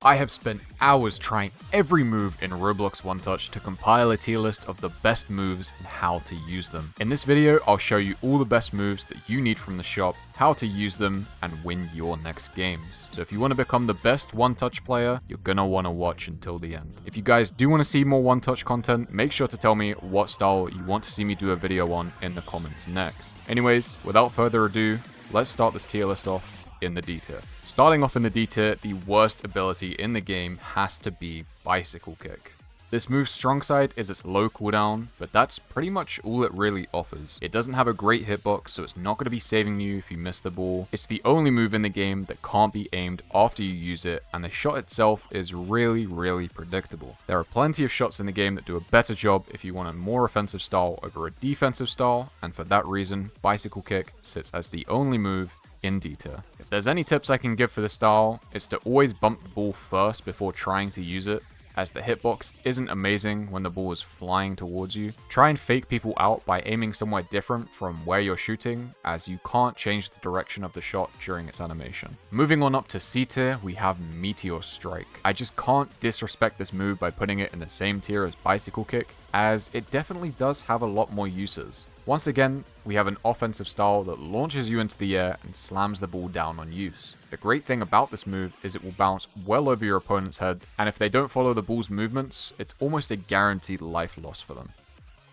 I have spent hours trying every move in Roblox One Touch to compile a tier list of the best moves and how to use them. In this video, I'll show you all the best moves that you need from the shop, how to use them, and win your next games. So if you want to become the best One Touch player, you're gonna want to watch until the end. If you guys do want to see more One Touch content, make sure to tell me what style you want to see me do a video on in the comments next. Anyways, without further ado, let's start this tier list off in the D tier. Starting off in the D tier, the worst ability in the game has to be Bicycle Kick. This move's strong side is its low cooldown, but that's pretty much all it really offers. It doesn't have a great hitbox, so it's not going to be saving you if you miss the ball. It's the only move in the game that can't be aimed after you use it, and the shot itself is really predictable. There are plenty of shots in the game that do a better job if you want a more offensive style over a defensive style, and for that reason, Bicycle Kick sits as the only move in D tier. If there's any tips I can give for this style, it's to always bump the ball first before trying to use it, as the hitbox isn't amazing when the ball is flying towards you. Try and fake people out by aiming somewhere different from where you're shooting, as you can't change the direction of the shot during its animation. Moving on up to C tier, we have Meteor Strike. I just can't disrespect this move by putting it in the same tier as Bicycle Kick, as it definitely does have a lot more uses. Once again, we have an offensive style that launches you into the air and slams the ball down on use. The great thing about this move is it will bounce well over your opponent's head, and if they don't follow the ball's movements, it's almost a guaranteed life loss for them.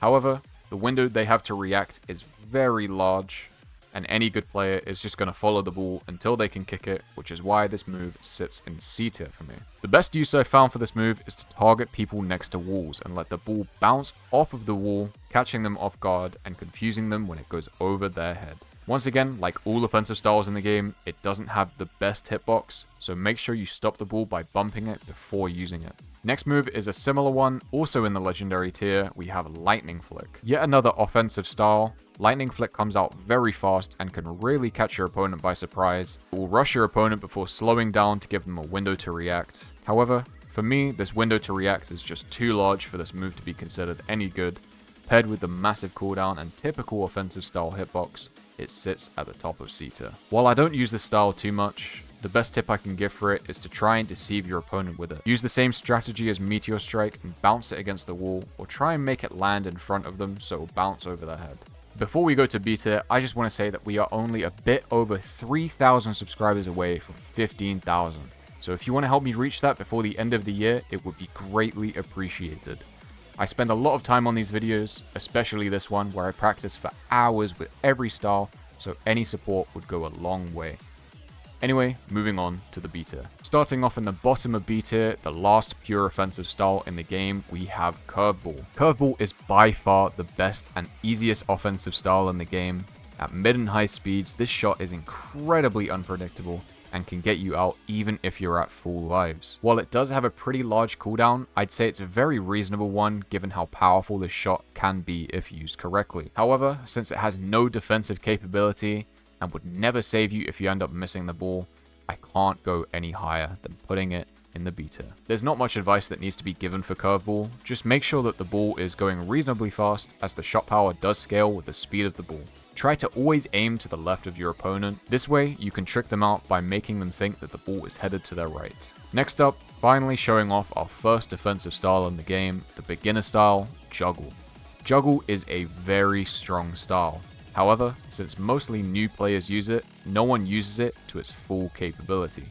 However, the window they have to react is very large, and any good player is just going to follow the ball until they can kick it, which is why this move sits in C tier for me. The best use I've found for this move is to target people next to walls and let the ball bounce off of the wall, catching them off guard and confusing them when it goes over their head. Once again, like all offensive styles in the game, it doesn't have the best hitbox, so make sure you stop the ball by bumping it before using it. Next move is a similar one, also in the legendary tier. We have Lightning Flick. Yet another offensive style. Lightning Flick comes out very fast and can really catch your opponent by surprise. It will rush your opponent before slowing down to give them a window to react. However, for me, this window to react is just too large for this move to be considered any good. Paired with the massive cooldown and typical offensive style hitbox, it sits at the top of C tier. While I don't use this style too much, the best tip I can give for it is to try and deceive your opponent with it. Use the same strategy as Meteor Strike and bounce it against the wall, or try and make it land in front of them so it will bounce over their head. Before we go to B tier, I just want to say that we are only a bit over 3,000 subscribers away from 15,000. So if you want to help me reach that before the end of the year, it would be greatly appreciated. I spend a lot of time on these videos, especially this one where I practice for hours with every style, so any support would go a long way. Anyway, moving on to the B tier. Starting off in the bottom of B tier, the last pure offensive style in the game, we have Curveball. Curveball is by far the best and easiest offensive style in the game. At mid and high speeds, this shot is incredibly unpredictable and can get you out even if you're at full lives. While it does have a pretty large cooldown, I'd say it's a very reasonable one given how powerful this shot can be if used correctly. However, since it has no defensive capability and would never save you if you end up missing the ball, I can't go any higher than putting it in the B tier. There's not much advice that needs to be given for Curveball, just make sure that the ball is going reasonably fast as the shot power does scale with the speed of the ball. Try to always aim to the left of your opponent. This way, you can trick them out by making them think that the ball is headed to their right. Next up, finally showing off our first defensive style in the game, the beginner style, Juggle. Juggle is a very strong style. However, since mostly new players use it, no one uses it to its full capability.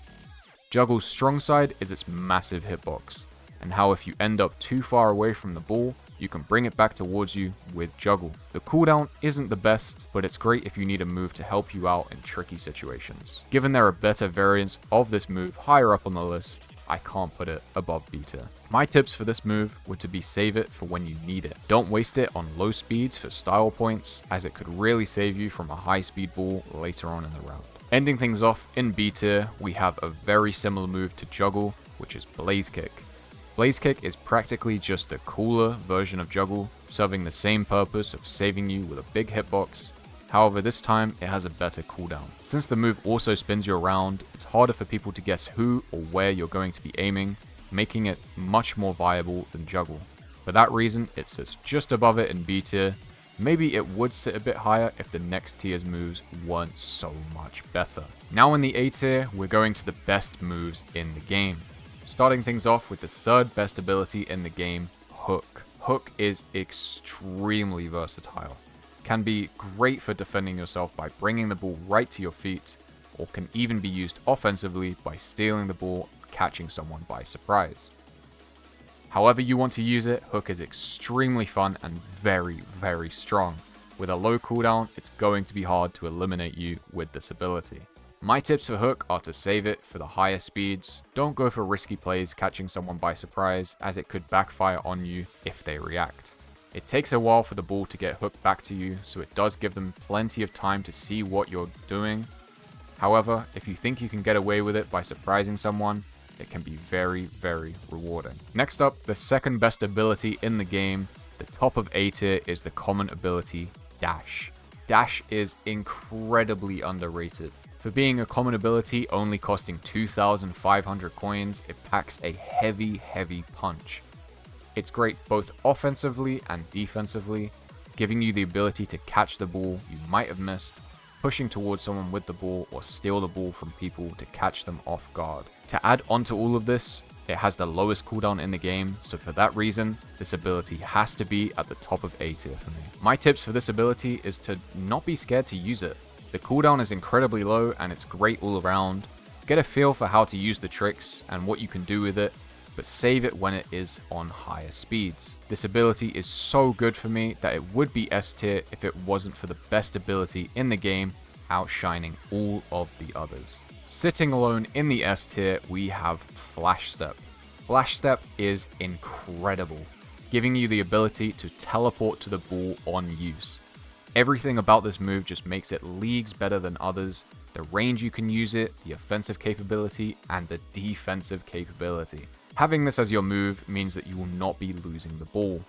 Juggle's strong side is its massive hitbox, and how if you end up too far away from the ball, you can bring it back towards you with Juggle. The cooldown isn't the best, but it's great if you need a move to help you out in tricky situations. Given there are better variants of this move higher up on the list, I can't put it above B tier. My tips for this move were to save it for when you need it. Don't waste it on low speeds for style points, as it could really save you from a high speed ball later on in the round. Ending things off in B tier, we have a very similar move to Juggle, which is Blaze Kick. Blaze Kick is practically just a cooler version of Juggle, serving the same purpose of saving you with a big hitbox. However, this time it has a better cooldown. Since the move also spins you around, it's harder for people to guess who or where you're going to be aiming, making it much more viable than Juggle. For that reason, it sits just above it in B tier. Maybe it would sit a bit higher if the next tier's moves weren't so much better. Now in the A tier, we're going to the best moves in the game. Starting things off with the third best ability in the game, Hook. Hook is extremely versatile. Can be great for defending yourself by bringing the ball right to your feet, or can even be used offensively by stealing the ball and catching someone by surprise. However you want to use it, Hook is extremely fun and very, very strong. With a low cooldown, it's going to be hard to eliminate you with this ability. My tips for Hook are to save it for the higher speeds. Don't go for risky plays catching someone by surprise, as it could backfire on you if they react. It takes a while for the ball to get hooked back to you, so it does give them plenty of time to see what you're doing. However, if you think you can get away with it by surprising someone, it can be very, very rewarding. Next up, the second best ability in the game, the top of A tier, is the common ability, Dash. Dash is incredibly underrated. For being a common ability only costing 2,500 coins, it packs a heavy, heavy punch. It's great both offensively and defensively, giving you the ability to catch the ball you might have missed, pushing towards someone with the ball, or steal the ball from people to catch them off guard. To add on to all of this, it has the lowest cooldown in the game, so for that reason, this ability has to be at the top of A tier for me. My tips for this ability is to not be scared to use it. The cooldown is incredibly low and it's great all around. Get a feel for how to use the tricks and what you can do with it, but save it when it is on higher speeds. This ability is so good for me that it would be S tier if it wasn't for the best ability in the game, outshining all of the others. Sitting alone in the S tier, we have Flash Step. Flash Step is incredible, giving you the ability to teleport to the ball on use. Everything about this move just makes it leagues better than others. The range you can use it, the offensive capability, and the defensive capability. Having this as your move means that you will not be losing the ball.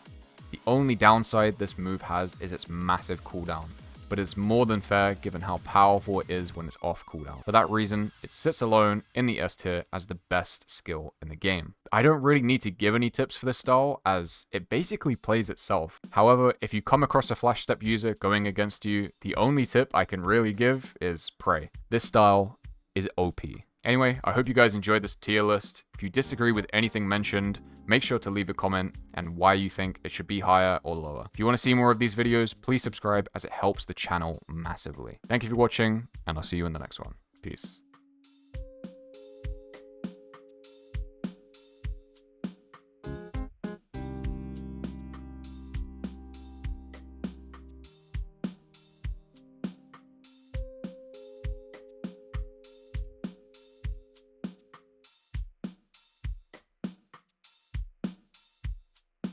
The only downside this move has is its massive cooldown, but it's more than fair given how powerful it is when it's off cooldown. For that reason, it sits alone in the S tier as the best skill in the game. I don't really need to give any tips for this style, as it basically plays itself. However, if you come across a Flash Step user going against you, the only tip I can really give is pray. This style is OP. Anyway, I hope you guys enjoyed this tier list. If you disagree with anything mentioned, make sure to leave a comment and why you think it should be higher or lower. If you want to see more of these videos, please subscribe as it helps the channel massively. Thank you for watching, and I'll see you in the next one. Peace.